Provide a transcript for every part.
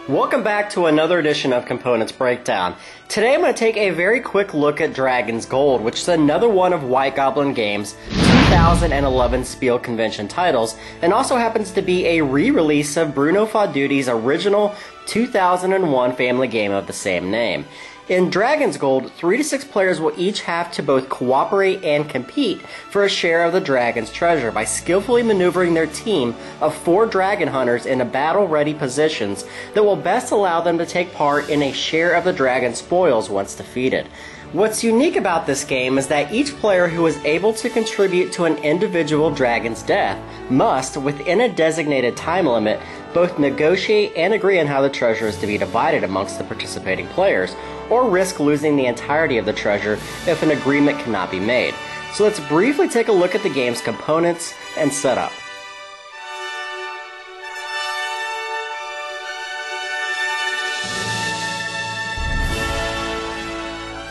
Welcome back to another edition of Components Breakdown. Today I'm going to take a very quick look at Dragon's Gold, which is another one of White Goblin Games' 2011 Spiel Convention titles, and also happens to be a re-release of Bruno Fauduti's original 2001 family game of the same name. In Dragon's Gold, 3 to 6 players will each have to both cooperate and compete for a share of the dragon's treasure by skillfully maneuvering their team of 4 dragon hunters into battle-ready positions that will best allow them to take part in a share of the dragon's spoils once defeated. What's unique about this game is that each player who is able to contribute to an individual dragon's death must, within a designated time limit, both negotiate and agree on how the treasure is to be divided amongst the participating players, or risk losing the entirety of the treasure if an agreement cannot be made. So let's briefly take a look at the game's components and setup.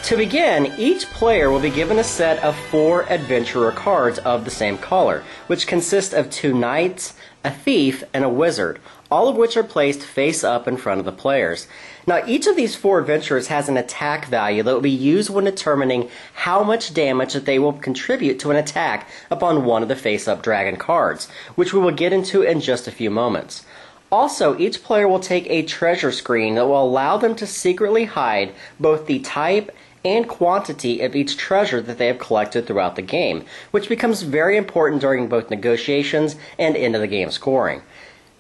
To begin, each player will be given a set of 4 adventurer cards of the same color, which consist of 2 knights, a thief, and a wizard, all of which are placed face up in front of the players. Now, each of these 4 adventurers has an attack value that will be used when determining how much damage that they will contribute to an attack upon one of the face-up dragon cards, which we will get into in just a few moments. Also, each player will take a treasure screen that will allow them to secretly hide both the type and quantity of each treasure that they have collected throughout the game, which becomes very important during both negotiations and into the game scoring.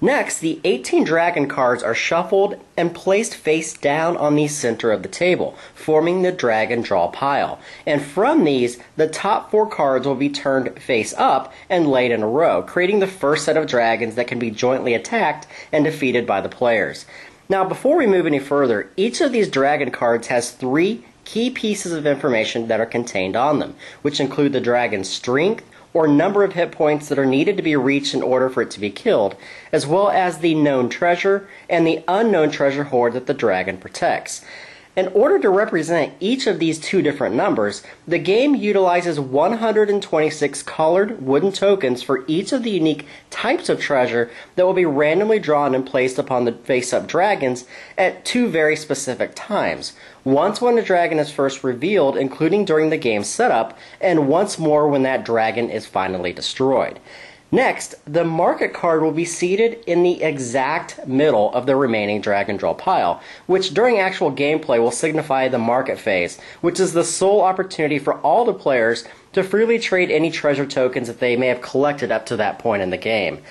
Next, the 18 dragon cards are shuffled and placed face down on the center of the table, forming the dragon draw pile. And from these, the top 4 cards will be turned face up and laid in a row, creating the first set of dragons that can be jointly attacked and defeated by the players. Now, before we move any further, each of these dragon cards has 3 key pieces of information that are contained on them, which include the dragon's strength, or number of hit points that are needed to be reached in order for it to be killed, as well as the known treasure and the unknown treasure hoard that the dragon protects. In order to represent each of these 2 different numbers, the game utilizes 126 colored wooden tokens for each of the unique types of treasure that will be randomly drawn and placed upon the face-up dragons at 2 very specific times. Once when the dragon is first revealed, including during the game's setup, and once more when that dragon is finally destroyed. Next, the market card will be seated in the exact middle of the remaining dragon draw pile, which during actual gameplay will signify the market phase, which is the sole opportunity for all the players to freely trade any treasure tokens that they may have collected up to that point in the game.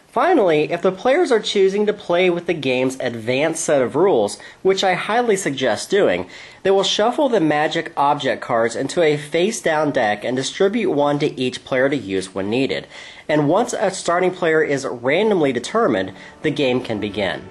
Finally, if the players are choosing to play with the game's advanced set of rules, which I highly suggest doing, they will shuffle the magic object cards into a face-down deck and distribute 1 to each player to use when needed. And once a starting player is randomly determined, the game can begin.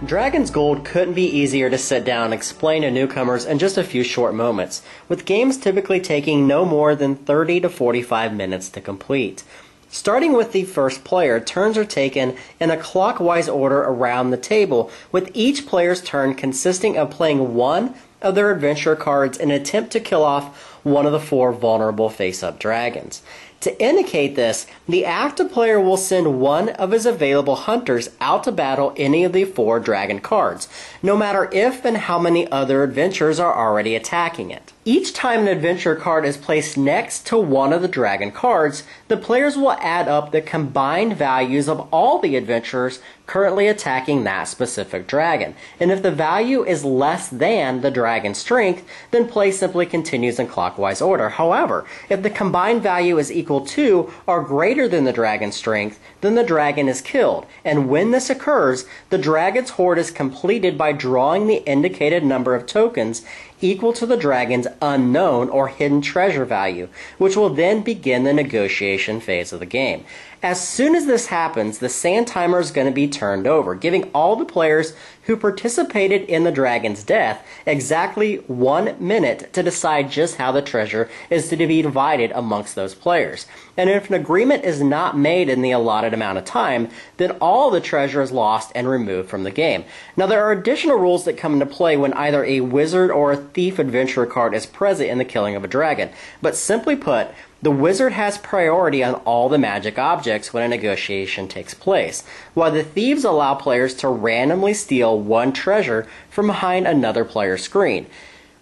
Dragon's Gold couldn't be easier to sit down and explain to newcomers in just a few short moments, with games typically taking no more than 30 to 45 minutes to complete. Starting with the first player, turns are taken in a clockwise order around the table, with each player's turn consisting of playing 1 of their adventure cards in an attempt to kill off one of the 4 vulnerable face-up dragons. To indicate this, the active player will send 1 of his available hunters out to battle any of the 4 dragon cards, no matter if and how many other adventurers are already attacking it. Each time an adventure card is placed next to one of the dragon cards, the players will add up the combined values of all the adventurers currently attacking that specific dragon. And if the value is less than the dragon's strength, then play simply continues in clockwise order. However, if the combined value is equal to or greater than the dragon's strength, then the dragon is killed. And when this occurs, the dragon's hoard is completed by drawing the indicated number of tokens equal to the dragon's unknown or hidden treasure value, which will then begin the negotiation phase of the game. As soon as this happens, the sand timer is going to be turned over, giving all the players who participated in the dragon's death exactly 1 minute to decide just how the treasure is to be divided amongst those players. And if an agreement is not made in the allotted amount of time, then all the treasure is lost and removed from the game. Now, there are additional rules that come into play when either a wizard or a thief adventurer card is present in the killing of a dragon, but simply put, The wizard has priority on all the magic objects when a negotiation takes place, while the thieves allow players to randomly steal one treasure from behind another player's screen.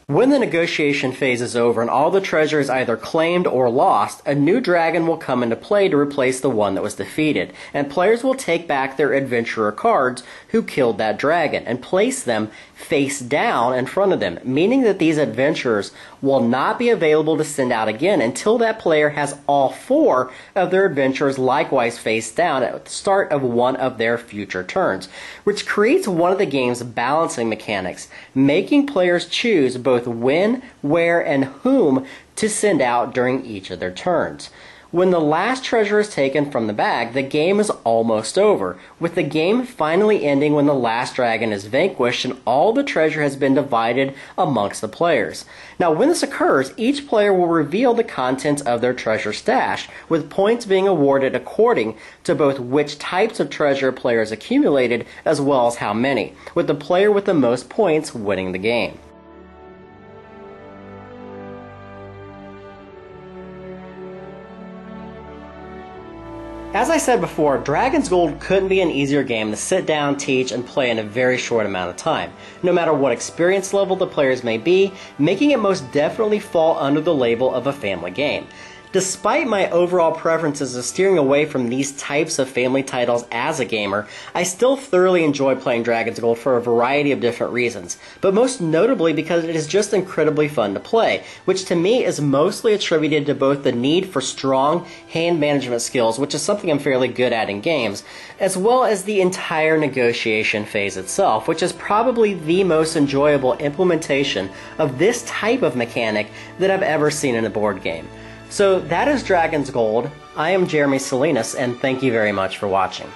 When the negotiation phase is over and all the treasure is either claimed or lost, a new dragon will come into play to replace the one that was defeated, and players will take back their adventurer cards who killed that dragon and place them face down in front of them, meaning that these adventurers will not be available to send out again until that player has all 4 of their adventurers likewise face down at the start of one of their future turns, which creates one of the game's balancing mechanics, making players choose both when, where, and whom to send out during each of their turns. When the last treasure is taken from the bag, the game is almost over, with the game finally ending when the last dragon is vanquished and all the treasure has been divided amongst the players. Now, when this occurs, each player will reveal the contents of their treasure stash, with points being awarded according to both which types of treasure players accumulated as well as how many, with the player with the most points winning the game. As I said before, Dragon's Gold couldn't be an easier game to sit down, teach, and play in a very short amount of time, no matter what experience level the players may be, making it most definitely fall under the label of a family game. Despite my overall preferences of steering away from these types of family titles as a gamer, I still thoroughly enjoy playing Dragon's Gold for a variety of different reasons, but most notably because it is just incredibly fun to play, which to me is mostly attributed to both the need for strong hand management skills, which is something I'm fairly good at in games, as well as the entire negotiation phase itself, which is probably the most enjoyable implementation of this type of mechanic that I've ever seen in a board game. So that is Dragon's Gold. I am Jeremy Salinas, and thank you very much for watching.